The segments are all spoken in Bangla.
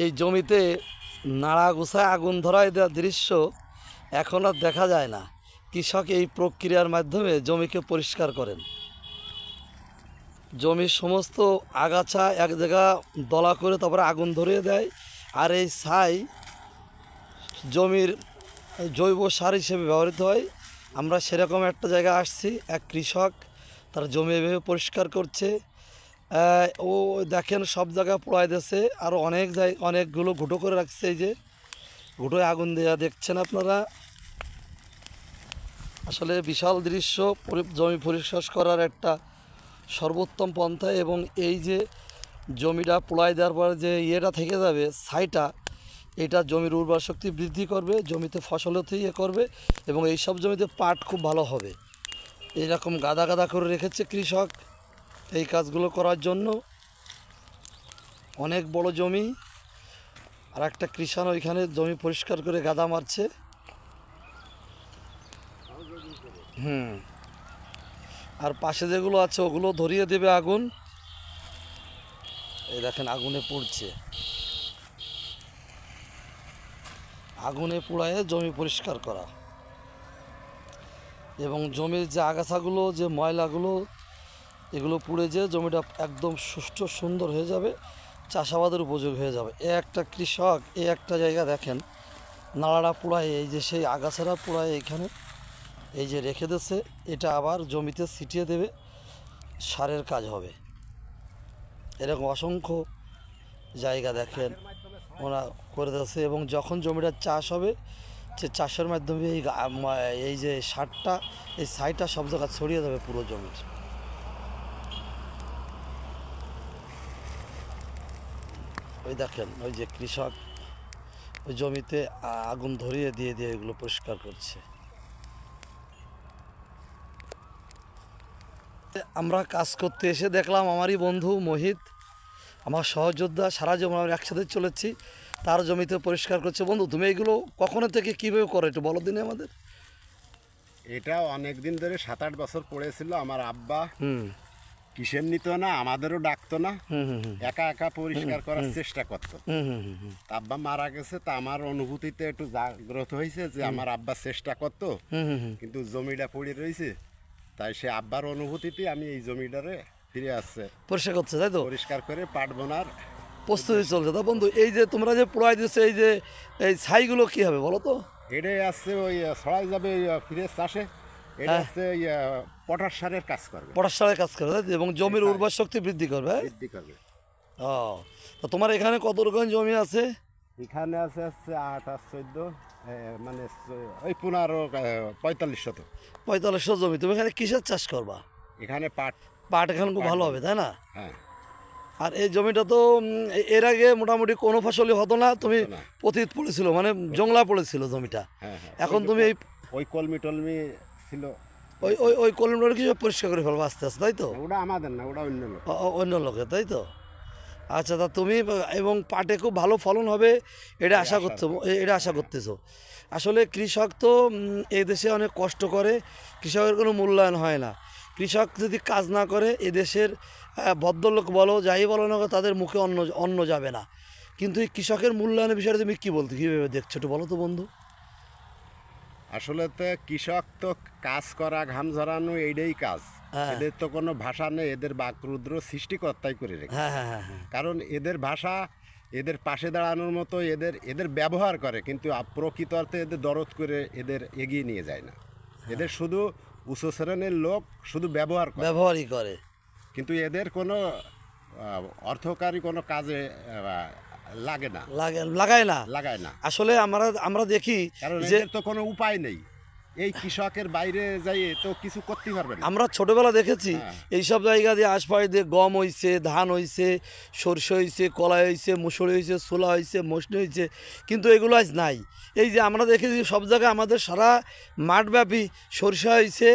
এই জমিতে নাড়া গোছায় আগুন ধরায় দেওয়ার দৃশ্য এখন আর দেখা যায় না। কৃষক এই প্রক্রিয়ার মাধ্যমে জমিকে পরিষ্কার করেন। জমির সমস্ত আগাছা এক জায়গা দলা করে তারপরে আগুন ধরিয়ে দেয়। আর এই ছাই জমির জৈব সার হিসেবে ব্যবহৃত হয়। আমরা সেরকম একটা জায়গায় আসছি, এক কৃষক তার জমি এভাবে পরিষ্কার করছে। ও দেখেন সব জায়গায় পোড়ায় দিয়েছে, আরও অনেকগুলো ঘুঁটো করে রাখছে। এই যে ঘুঁটোয় আগুন দেওয়া দেখছেন আপনারা। আসলে বিশাল দৃশ্য, জমি পরিষ্কার করার একটা সর্বোত্তম পন্থা। এবং এই যে জমিটা পোড়ায় দেওয়ার পর যে ইয়েটা থেকে যাবে ছাইটা, এটা জমির উর্বর শক্তি বৃদ্ধি করবে, জমিতে ফসল হতে করবে এবং এই সব জমিতে পাট খুব ভালো হবে। এইরকম গাদা গাদা করে রেখেছে কৃষক এই কাজগুলো করার জন্য। অনেক বড় জমি, আর একটা কৃষক ওইখানে জমি পরিষ্কার করে গাদা মারছে। আর পাশে যেগুলো আছে ওগুলো ধরিয়ে দেবে আগুন। এই দেখেন আগুনে পুড়ছে, আগুনে পোড়ায় জমি পরিষ্কার করা। এবং জমির যে আগাছাগুলো, যে ময়লাগুলো, এগুলো পুড়ে যেয়ে জমিটা একদম সুষ্ঠু সুন্দর হয়ে যাবে, চাষাবাদের উপযোগ হয়ে যাবে। এ একটা কৃষক এই একটা জায়গা দেখেন নাড়াটা পোড়ায়, এই যে সেই আগাছাটা পোড়ায় এইখানে এই যে রেখে দিয়েছে, এটা আবার জমিতে ছিটিয়ে দেবে, সারের কাজ হবে। এরকম অসংখ্য জায়গা দেখেন ওরা করে দিয়েছে। এবং যখন জমিটা চাষ হবে, সে চাষের মাধ্যমে এই যে সারটা, এই ছাইটা সব জায়গায় ছড়িয়ে যাবে পুরো জমির। ওই দেখেন ওই যে কৃষক ওই জমিতে আগুন ধরিয়ে দিয়ে দিয়ে এগুলো পরিষ্কার করছে। আমরা কাজ করতে এসে দেখলাম আমারই বন্ধু মোহিত, আমার সহযোদ্ধা, সারা জীবন আমরা একসাথে চলেছি, তার জমিতে পরিষ্কার করছে। বন্ধু, তুমি এগুলো কখনো থেকে কীভাবে করো একটু বলো দিনে আমাদের। এটা অনেক দিন ধরে 7-8 বছর পড়েছিল। আমার আব্বা কিসের নিত না, আমাদেরও ডাকতো না, একা একা পরিষ্কার করার চেষ্টা করতো। আব্বা মারা গেছে, তা আমার অনুভূতিতে একটু জাগ্রত হয়েছে যে আমার আব্বা চেষ্টা করতো, কিন্তু জমিটা পড়ে রয়েছে, তাই সে আব্বার অনুভূতিতে আমি এই জমিটারে ফিরে আসছে পরিষ্কার করছে, তাই তো? পরিষ্কার করে পাট বোনার প্রস্তুতি চলছে। তা বন্ধু, এই যে তোমরা যে পোড়াই দিচ্ছে, এই যে এই ছাইগুলো কী হবে বলো তো? এটাই আসছে ওই ছড়াই যাবে ফিরে চাষে। এটা হচ্ছে পটাশ সারের কাজ করবে, পটাশ সারের কাজ করবে, এবং জমির উর্বর শক্তি বৃদ্ধি করবে। বৃদ্ধি করবে। ও, তা তোমার এখানে কত রকম জমি আছে? এখানে আছে 8 আর 14, মানে ওই 45 শত। 4500 জমি। তুমি এখানে কিসের চাষ করবা? এখানে পাট। পাট এখানে খুব ভালো হবে, তাই না? হ্যাঁ। আর এই জমিটা তো এর আগে মোটামুটি কোনো ফসলই হতো না, তুমি পতিত পড়েছিল, মানে জংলা পড়েছিল জমিটা। হ্যাঁ। এখন তুমি এই ওই কলমি টলমি ছিল, ওই ওই ওই কলমটা কি পরিষ্কার করে ফেলবো আস্তে আস্তে, তাই তো? ওটা আমাদের না, ওটা অন্য লোক। অন্য লোকের, তাই তো? আচ্ছা, তা তুমি এবং পাটে খুব ভালো ফলন হবে এটা আশা করতেছো। আসলে কৃষক তো এই দেশে অনেক কষ্ট করে, কৃষকের কোনো মূল্যায়ন হয় না। কৃষক যদি কাজ না করে এদেশের ভদ্রলোক বলো যাই বলো না, তাদের মুখে অন্ন যাবে না। কিন্তু এই কৃষকের মূল্যায়নের বিষয়ে তুমি কীভাবে দেখছো একটু বলো তো বন্ধু। আসলে তো কৃষক তো কাজ করা, ঘাম ঝরানো, এইটাই কাজ। এদের তো কোনো ভাষা নেই, এদের বাকরুদ্র সৃষ্টিকর্তাই করে রেখে। কারণ এদের ভাষা, এদের পাশে দাঁড়ানোর মতো এদের ব্যবহার করে, কিন্তু প্রকৃত অর্থে এদের দরদ করে এদের এগিয়ে নিয়ে যায় না। এদের শুধু উচ্চ শ্রেণীর লোক শুধু ব্যবহারই করে, কিন্তু এদের কোনো অর্থকারী কোনো কাজে লাগায় না। আসলে আমরা দেখি যে তো কোনো উপায় নেই, এই কৃষকের বাইরে যাই তো কিছু করতে পারবে না। আমরা ছোটবেলা দেখেছি এইসব জায়গা দিয়ে আশপাশ দিয়ে গম হয়েছে, ধান হয়েছে, সরষে হয়েছে, কলাই হয়েছে, মুসুরি হয়েছে, ছোলা হয়েছে, মসনি হয়েছে, কিন্তু এগুলো আজ নাই। এই যে আমরা দেখেছি সব জায়গায় আমাদের সারা মাঠব্যাপী সরষে হয়েছে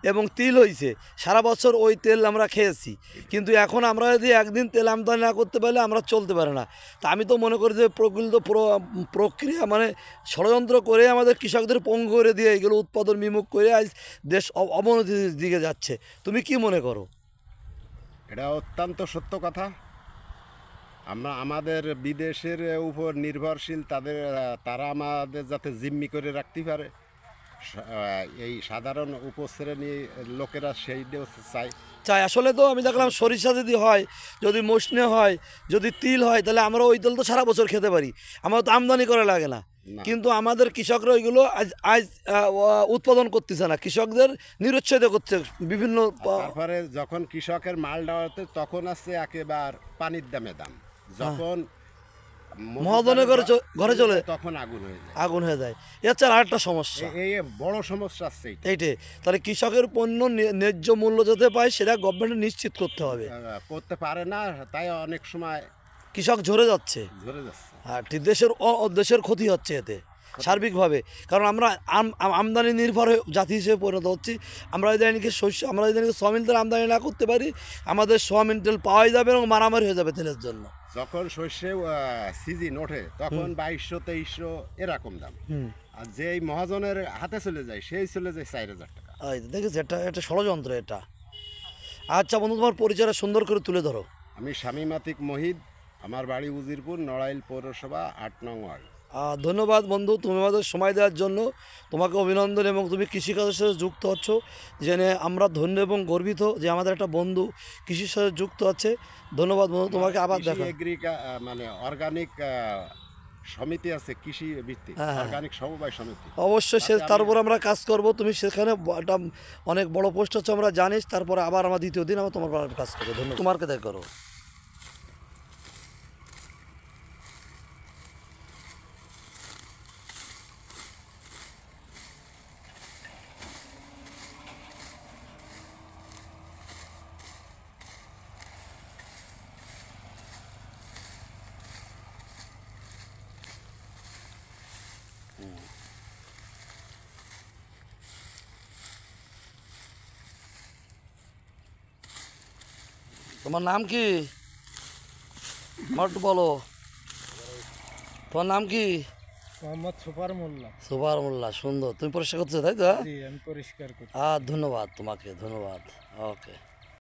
এবং তিল হয়েছে, সারা বছর ওই তেল আমরা খেয়েছি। কিন্তু এখন আমরা যদি একদিন তেল আমদানি না করতে পারলে আমরা চলতে পারি না। তা আমি তো মনে করি যে প্রকৃত প্রক্রিয়া মানে ষড়যন্ত্র করে আমাদের কৃষকদের পঙ্গু করে দিয়ে এগুলো উৎপাদন বিমুখ করে আজ দেশ অবনতির দিকে যাচ্ছে। তুমি কি মনে করো? এটা অত্যন্ত সত্য কথা। আমাদের বিদেশের উপর নির্ভরশীল তারা আমাদের যাতে জিম্মি করে রাখতে পারে, এই সাধারণ উপশ্রেণী লোকেরা সেইটাও চাই। আসলে তো আমি দেখলাম সরিষা যদি হয়, যদি মসনে হয়, যদি তিল হয়, তাহলে আমরা ওই তেল তো সারা বছর খেতে পারি, আমরা তো আমদানি করা লাগে না। কিন্তু আমাদের কৃষকরা ওইগুলো আজ উৎপাদন করতেছে না, কৃষকদের নিরুৎসাহিত করছে বিভিন্ন। তারপরে যখন কৃষকের মাল দেওয়াতে তখন আছে একেবারে পানির দাম, যখন মহাজনের ঘরে চলে তখন আগুন হয়ে যায়। এছাড়া আরেকটা সমস্যা, এই বড় সমস্যা আছে এইটাই। তাহলে কৃষকের পণ্য ন্যায্য মূল্য যাতে পায় সেটা গভর্নমেন্ট নিশ্চিত করতে হবে, করতে পারে না, তাই অনেক সময় কৃষক ঝরে যাচ্ছে। আর দেশের ক্ষতি হচ্ছে এতে সার্বিকভাবে, কারণ আমরা আমদানি নির্ভর জাতি হিসেবে পরিণত হচ্ছি। আমরা যদি আমরা যদি সোয়াবিন তেল আমদানি না করতে পারি, আমাদের সোয়াবিন তেল পাওয়াই যাবে এবং মারামারি হয়ে যাবে তেলের জন্য। যখন শস্যে সিজন ওঠে তখন 2200-2300 এরকম দাম, আর যেই মহাজনের হাতে চলে যায় সেই চলে যায় 4000 টাকা। দেখেছি, এটা ষড়যন্ত্র এটা। আচ্ছা বন্ধু, তোমার পরিচয়টা সুন্দর করে তুলে ধরো। আমি শামীম আতিক মহিদ, আমার বাড়ি উজিরপুর, নড়াইল পৌরসভা, 8 নং ওয়ার্ড। ধন্যবাদ বন্ধু, তুমি আমাদের সময় দেওয়ার জন্য তোমাকে অভিনন্দন। এবং তুমি কৃষিকাজের সাথে যুক্ত হচ্ছ জেনে আমরা ধন্য এবং গর্বিত যে আমাদের একটা বন্ধু কৃষির সাথে যুক্ত আছে। ধন্যবাদ বন্ধু, তোমাকে আবার দেখা। মানে অর্গানিক সমিতি আছে, কৃষি ভিত্তিক অর্গানিক সমবায় সমিতি, অবশ্যই তার উপর আমরা কাজ করব। তুমি সেখানে একটা অনেক বড় পোস্ট হচ্ছে আমরা জানিস, তারপরে আবার আমার দ্বিতীয় দিন আমরা তোমার কাজ করবো। ধন্যবাদ, তোমাকে দেখ করো। তোমার নাম কি? আমার একটু বলো, তোমার নাম কি? মোহাম্মদ সুপার মোল্লা। সুপার মোল্লা, সুন্দর। তুমি পরিষ্কার করছো তাই তো? জি, আমি পরিষ্কার করি। ধন্যবাদ তোমাকে, ধন্যবাদ। ওকে।